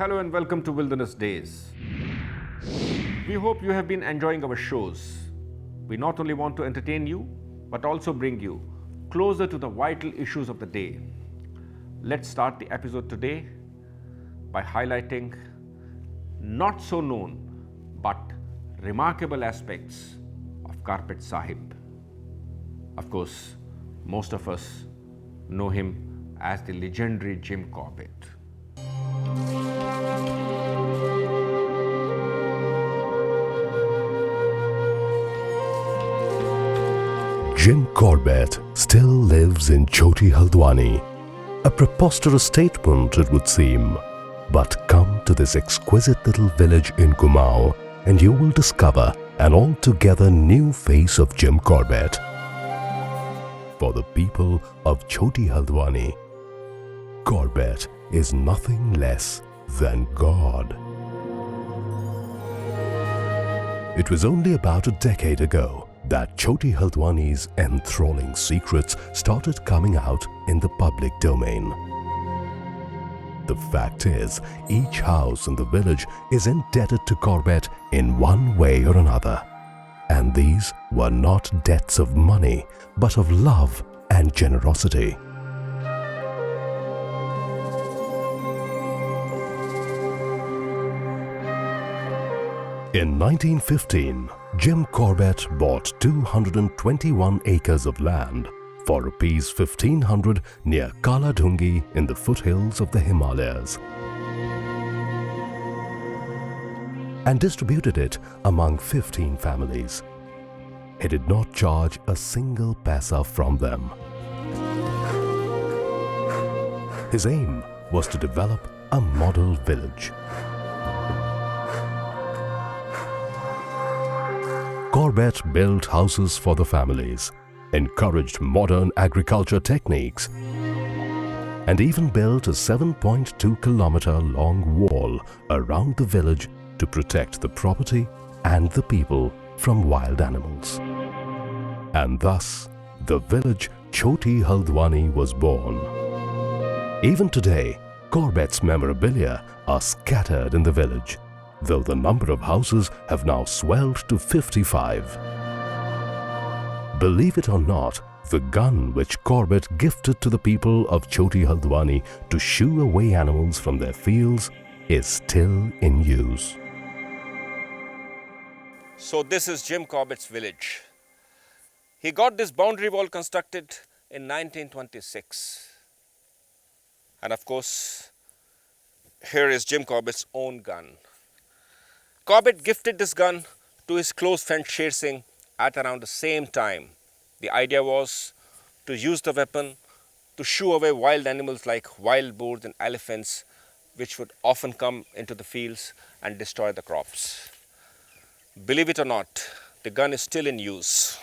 Hello and welcome to Wilderness Days. We hope you have been enjoying our shows. We not only want to entertain you, but also bring you closer to the vital issues of the day. Let's start the episode today by highlighting not so known but remarkable aspects of Carpet Sahib. Of course, most of us know him as the legendary Jim Corbett. Jim Corbett still lives in Chhoti, Haldwani. A preposterous statement, it would seem. But come to this exquisite little village in Kumaon and you will discover an altogether new face of Jim Corbett. For the people of Chhoti, Haldwani, Corbett is nothing less than God. It was only about a decade ago that Chhoti Haldwani's enthralling secrets started coming out in the public domain. The fact is, each house in the village is indebted to Corbett in one way or another. And these were not debts of money, but of love and generosity. In 1915, Jim Corbett bought 221 acres of land for Rs 1,500 near Kaladhungi in the foothills of the Himalayas and distributed it among 15 families. He did not charge a single paisa from them. His aim was to develop a model village. Corbett built houses for the families, encouraged modern agriculture techniques, and even built a 7.2-kilometer long wall around the village to protect the property and the people from wild animals. And thus, the village Chhoti Haldwani was born. Even today, Corbett's memorabilia are scattered in the village, though the number of houses have now swelled to 55. Believe it or not, the gun which Corbett gifted to the people of Chhoti Haldwani to shoo away animals from their fields is still in use. So this is Jim Corbett's village. He got this boundary wall constructed in 1926. And of course, here is Jim Corbett's own gun. Corbett gifted this gun to his close friend Sher Singh at around the same time. The idea was to use the weapon to shoo away wild animals like wild boars and elephants, which would often come into the fields and destroy the crops. Believe it or not, the gun is still in use.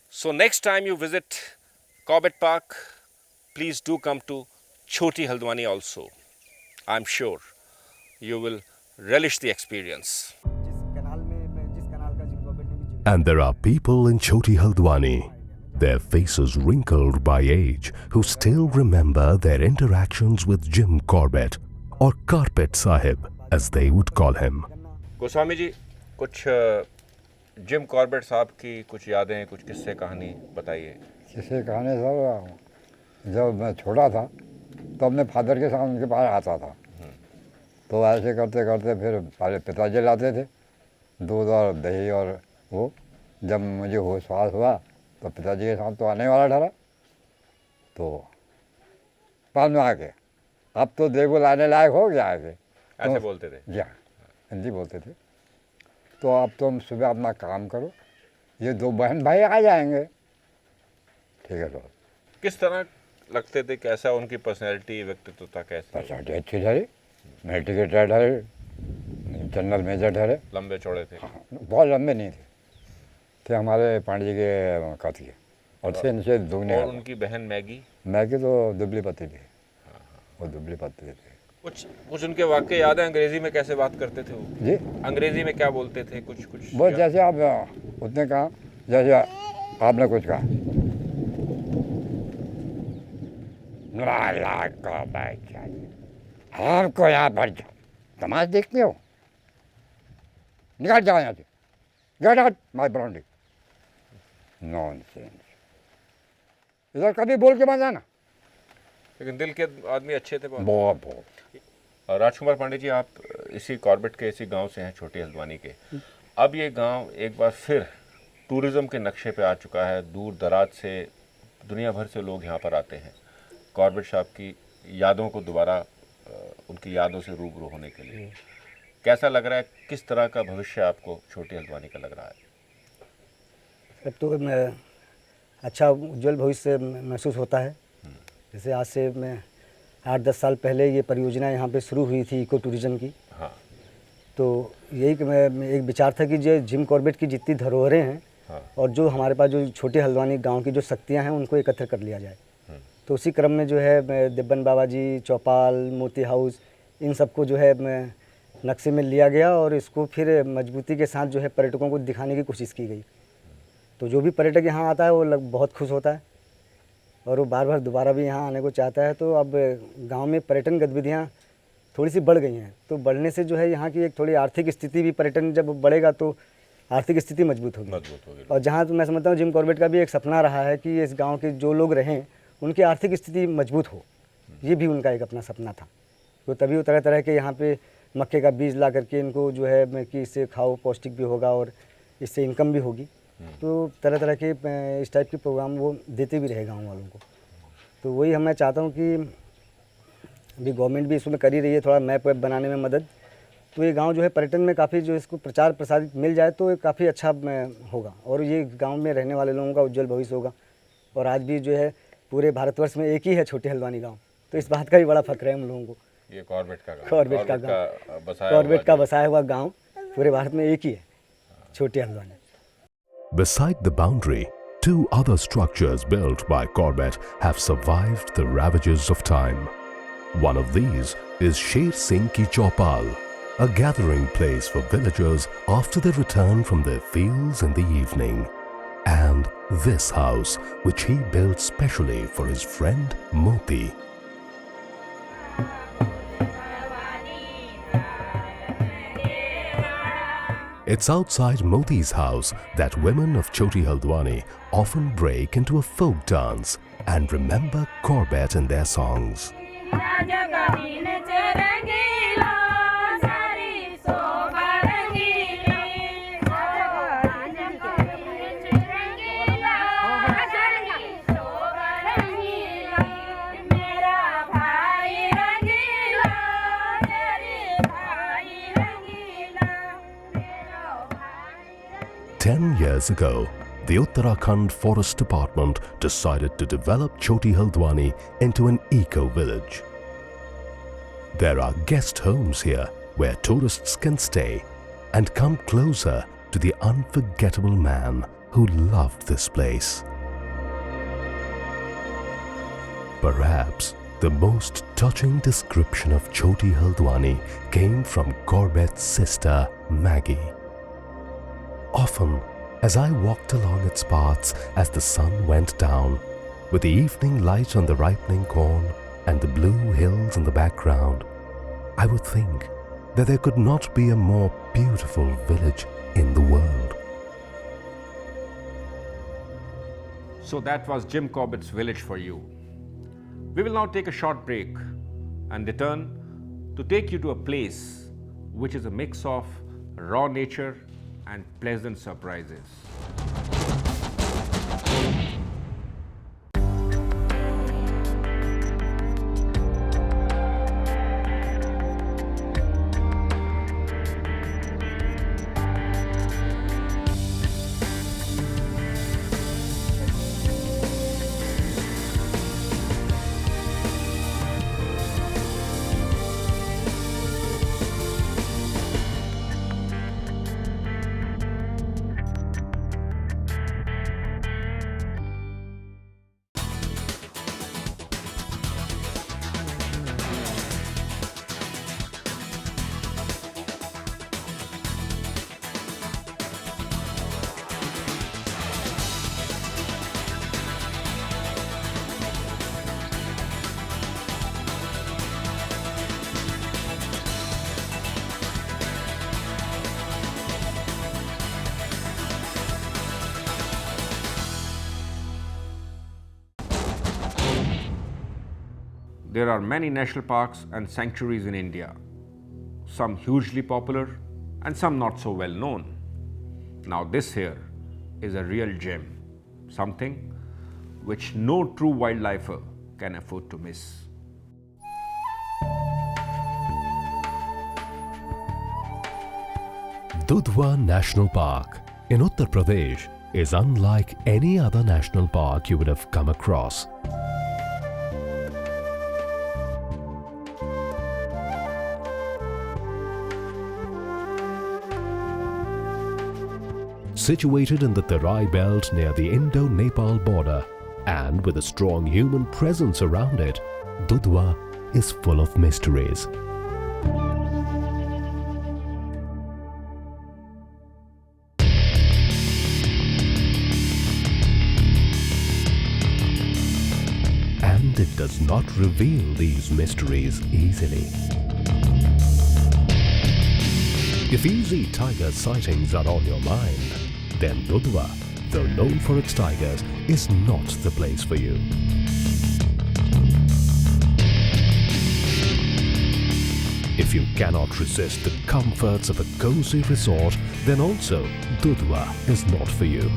So next time you visit Corbett Park, please do come to Chhoti Haldwani also. I'm sure you will relish the experience. And there are people in Chhoti Haldwani, their faces wrinkled by age, who still remember their interactions with Jim Corbett, or Carpet Sahib, as they would call him. Goswami ji, कुछ Jim Corbett साहब की कुछ यादें, कुछ किस्से कहानी बताइए। किस्से कहानी सर, जब मैं छोटा था तो अपने फादर के साथ उनके पास आता था। तो ऐसे करते करते फिर पहले पिताजी लाते थे दूध और दही और वो। जब मुझे होश हुआ तो पिताजी के साथ तो आने वाला ठहरा। तो बाद में आके अब तो देखो लाने लायक हो गया है। ऐसे बोलते थे? जी हाँ, हिंदी बोलते थे। तो अब तुम सुबह अपना काम करो, ये दो बहन भाई आ जाएंगे। ठीक है। तो किस तरह लगते थे, कैसा उनकी पर्सनैलिटी, व्यक्तित्व था, कैसे? पर्सनैलिटी अच्छी ठहरी, मिलिट्री के रिटायर्ड ठहरे, जनरल मेजर ठहरे। लंबे चौड़े थे? हाँ, बहुत लंबे नहीं थे हमारे पांडे के कथी के और थे इनसे दुगने। और उनकी बहन मैगी? मैगी तो दुबली पत्ती थी। वो दुबली पत्ती थी। कुछ उनके वाक्य याद है? अंग्रेजी में कैसे बात करते थे वो? जी, अंग्रेजी में क्या बोलते थे? कुछ वो जैसे आप उतने कहा, जैसे आपने कुछ कहा। आपको यहाँ पर तमाश देखते हो, निकाल जाओ यहाँ से, get out my boundary. Nonsense, इधर कभी बोल के मत आना। लेकिन दिल के आदमी अच्छे थे बहुत। बहुत। और राजकुमार पांडे जी, आप इसी कॉर्बेट के इसी गांव से हैं, छोटी हल्द्वानी के। अब ये गांव एक बार फिर टूरिज़्म के नक्शे पे आ चुका है। दूर दराज से दुनिया भर से लोग यहाँ पर आते हैं कॉर्बेट साहब की यादों को दोबारा उनकी यादों से रूबरू होने के लिए। कैसा लग रहा है, किस तरह का भविष्य आपको छोटी हल्द्वानी का लग रहा है? अब तो मैं अच्छा उज्जवल भविष्य महसूस होता है। जैसे आज से मैं 8-10 साल पहले ये परियोजना यहाँ पे शुरू हुई थी इको टूरिज़्म की। हाँ। तो यही कि मैं एक विचार था कि जो जिम कॉर्बेट की जितनी धरोहरें हैं, हाँ। और जो हमारे पास जो छोटी हल्द्वानी गांव की जो शक्तियाँ हैं उनको एकत्र कर लिया जाए। तो उसी क्रम में जो है मैं दिब्बन बाबा जी, चौपाल, मोती हाउस, इन सबको जो है मैं नक्शे में लिया गया और इसको फिर मजबूती के साथ जो है पर्यटकों को दिखाने की कोशिश की गई। तो जो भी पर्यटक यहाँ आता है वो बहुत खुश होता है और वो बार बार दोबारा भी यहाँ आने को चाहता है। तो अब गांव में पर्यटन गतिविधियाँ थोड़ी सी बढ़ गई हैं। तो बढ़ने से जो है यहाँ की एक थोड़ी आर्थिक स्थिति भी, पर्यटन जब बढ़ेगा तो आर्थिक स्थिति मजबूत होगी। और जहाँ तो मैं समझता हूँ जिम कॉर्बेट का भी एक सपना रहा है कि इस गाँव के जो लोग रहें उनकी आर्थिक स्थिति मजबूत हो, ये भी उनका एक अपना सपना था। तो तभी वो तरह तरह के यहाँ पे मक्के का बीज ला करके इनको जो है कि इससे खाओ, पौष्टिक भी होगा और इससे इनकम भी होगी। तो तरह तरह के इस टाइप के प्रोग्राम वो देते भी रहे गाँव वालों को। तो वही मैं चाहता हूँ कि अभी गवर्नमेंट भी इसमें कर ही रही है थोड़ा मैप वैप बनाने में मदद। तो ये गांव जो है पर्यटन में काफ़ी जो इसको प्रचार प्रसारित मिल जाए तो ये काफ़ी अच्छा होगा और ये गांव में रहने वाले लोगों का उज्जवल भविष्य होगा। और आज भी जो है पूरे भारतवर्ष में एक ही है छोटी हल्द्वानी गाँव, तो इस बात का भी बड़ा फक्र है हम लोगों को। ये कॉर्बेट का गाँव, कॉर्बेट का बसाया हुआ गाँव पूरे भारत में एक ही है, छोटी Haldwani. Beside the boundary, 2 other structures built by Corbett have survived the ravages of time. One of these is Sher Singh Ki Chaupal, a gathering place for villagers after they return from their fields in the evening. And this house, which he built specially for his friend Moti. It's outside Moti's house that women of Chhoti Haldwani often break into a folk dance and remember Corbett in their songs. Years ago, the Uttarakhand Forest Department decided to develop Chhoti Haldwani into an eco-village. There are guest homes here where tourists can stay and come closer to the unforgettable man who loved this place. Perhaps the most touching description of Chhoti Haldwani came from Corbett's sister Maggie. Often, as I walked along its paths as the sun went down, with the evening light on the ripening corn and the blue hills in the background, I would think that there could not be a more beautiful village in the world. So that was Jim Corbett's village for you. We will now take a short break and return to take you to a place which is a mix of raw nature and pleasant surprises. there are many national parks and sanctuaries in India, some hugely popular and some not so well known. Now this here is a real gem, something which no true wildlifer can afford to miss. Dudhwa National Park in Uttar Pradesh is unlike any other national park you would have come across. Situated in the Terai belt near the Indo-Nepal border and with a strong human presence around it, Dudhwa is full of mysteries. And it does not reveal these mysteries easily. If easy tiger sightings are on your mind, then Dudhwa, though known for its tigers, is not the place for you. If you cannot resist the comforts of a cozy resort, then also Dudhwa is not for you.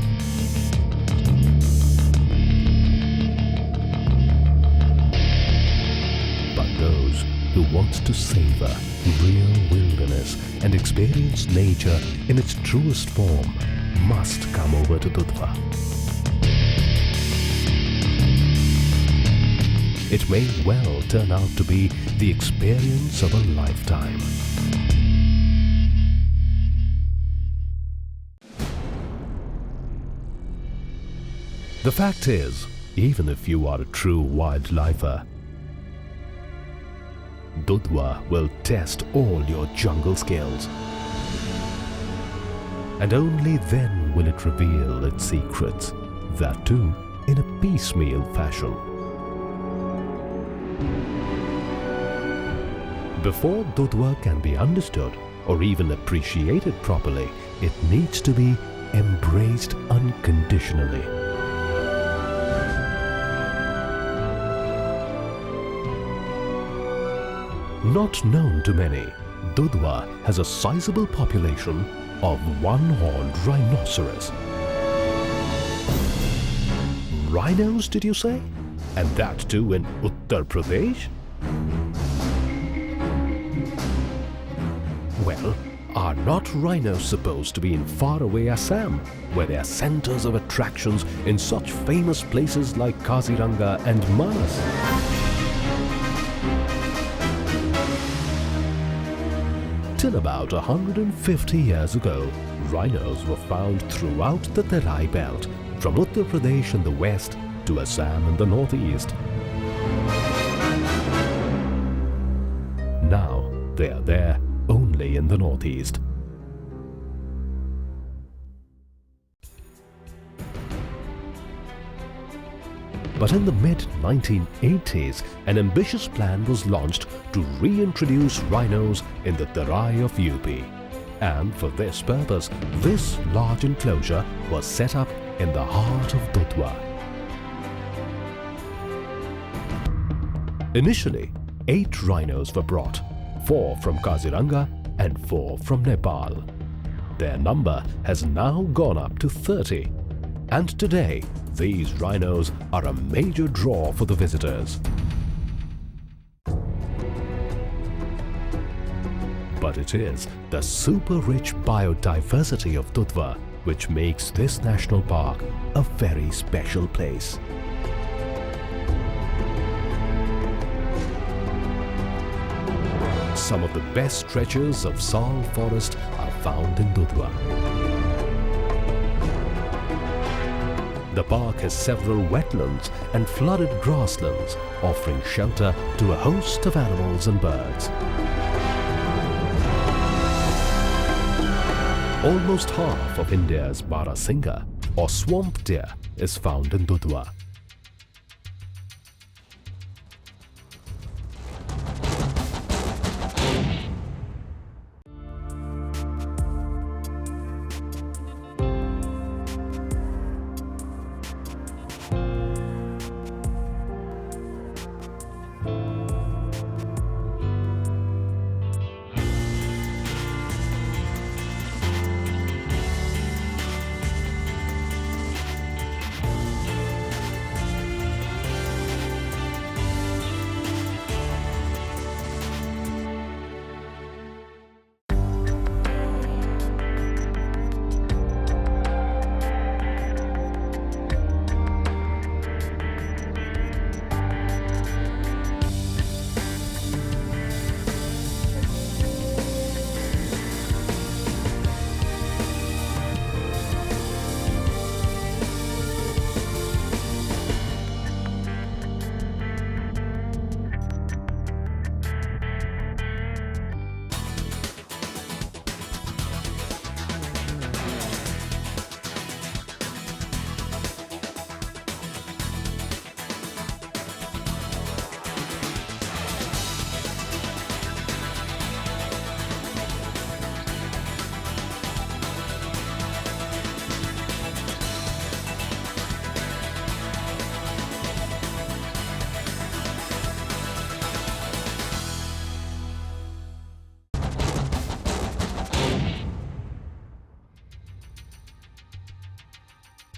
But those who want to savor real wilderness and experience nature in its truest form must come over to Dudhwa. It may well turn out to be the experience of a lifetime. The fact is, even if you are a true wildlifer, Dudhwa will test all your jungle skills. And only then will it reveal its secrets, that too in a piecemeal fashion. Before Dudhwa can be understood or even appreciated properly, it needs to be embraced unconditionally. Not known to many, Dudhwa has a sizable population of one-horned rhinoceros. Rhinos, did you say? And that too in Uttar Pradesh? Well, are not rhinos supposed to be in faraway Assam, where they are centers of attractions in such famous places like Kaziranga and Manas? Till about 150 years ago, rhinos were found throughout the Terai belt, from Uttar Pradesh in the west to Assam in the northeast. Now they are there only in the northeast. But in the mid-1980s, an ambitious plan was launched to reintroduce rhinos in the Terai of UP. And for this purpose, this large enclosure was set up in the heart of Dudhwa. Initially, 8 rhinos were brought, 4 from Kaziranga and 4 from Nepal. Their number has now gone up to 30. And today, these rhinos are a major draw for the visitors. But it is the super-rich biodiversity of Dudhwa which makes this national park a very special place. Some of the best stretches of sal forest are found in Dudhwa. The park has several wetlands and flooded grasslands, offering shelter to a host of animals and birds. Almost half of India's Barasingha, or swamp deer, is found in Dudhwa.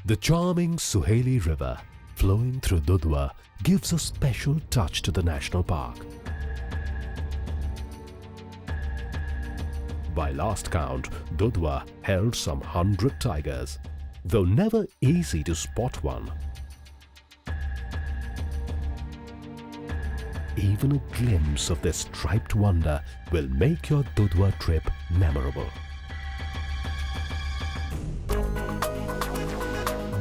The charming Suheli River flowing through Dudhwa gives a special touch to the national park. By last count, Dudhwa held some 100 tigers, though never easy to spot one. Even a glimpse of this striped wonder will make your Dudhwa trip memorable.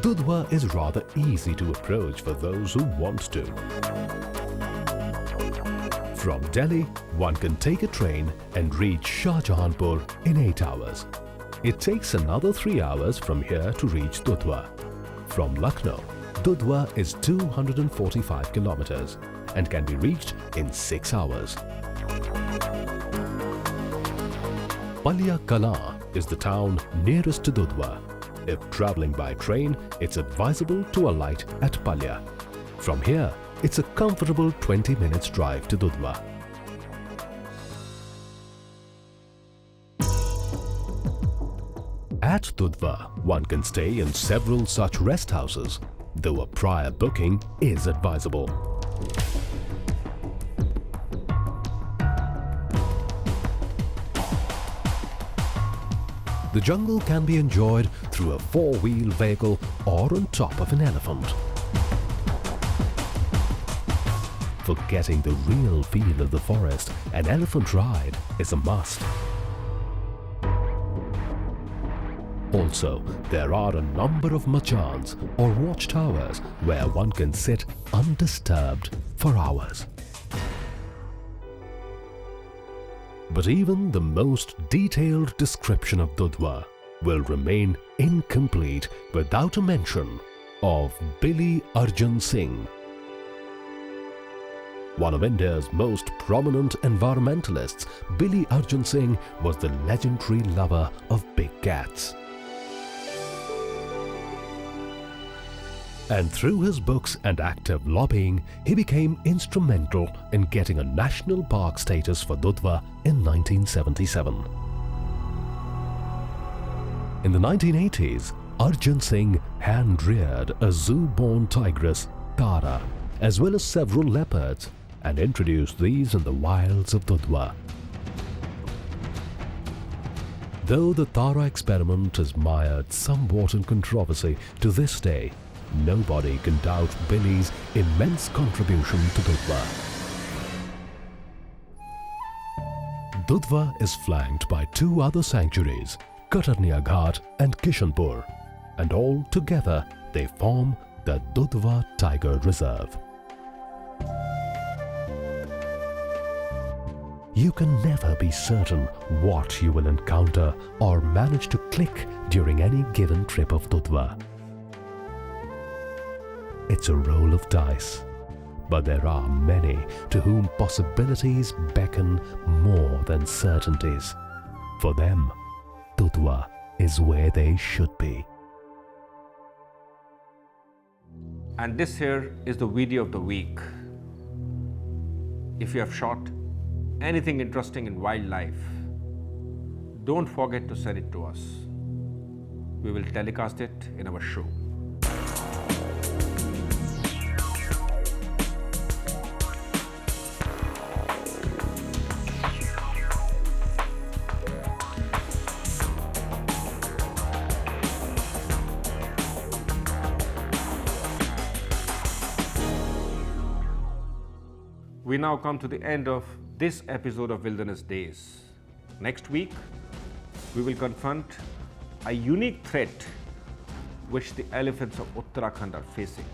Dudhwa is rather easy to approach for those who want to. From Delhi, one can take a train and reach Shahjahanpur in 8 hours. It takes another 3 hours from here to reach Dudhwa. From Lucknow, Dudhwa is 245 kilometers and can be reached in 6 hours. Palya Kala is the town nearest to Dudhwa. If travelling by train, it's advisable to alight at Palya. From here, it's a comfortable 20 minutes drive to Dudhwa. At Dudhwa, one can stay in several such rest houses, though a prior booking is advisable. The jungle can be enjoyed through a 4-wheel vehicle or on top of an elephant. For getting the real feel of the forest, an elephant ride is a must. Also, there are a number of machans or watchtowers where one can sit undisturbed for hours. But even the most detailed description of Dudhwa will remain incomplete without a mention of Billy Arjun Singh. One of India's most prominent environmentalists, Billy Arjun Singh was the legendary lover of big cats. And through his books and active lobbying, he became instrumental in getting a national park status for Dudhwa in 1977. In the 1980s, Arjun Singh hand-reared a zoo-born tigress, Tara, as well as several leopards, and introduced these in the wilds of Dudhwa. Though the Tara experiment is mired somewhat in controversy to this day, nobody can doubt Billy's immense contribution to Dudhwa. Dudhwa is flanked by 2 other sanctuaries, Katarnia Ghat and Kishanpur, and all together they form the Dudhwa Tiger Reserve. You can never be certain what you will encounter or manage to click during any given trip of Dudhwa. It's a roll of dice, but there are many to whom possibilities beckon more than certainties. For them, Dudhwa is where they should be. And this here is the video of the week. If you have shot anything interesting in wildlife, don't forget to send it to us. We will telecast it in our show. We now come to the end of this episode of Wilderness Days. Next week, we will confront a unique threat which the elephants of Uttarakhand are facing.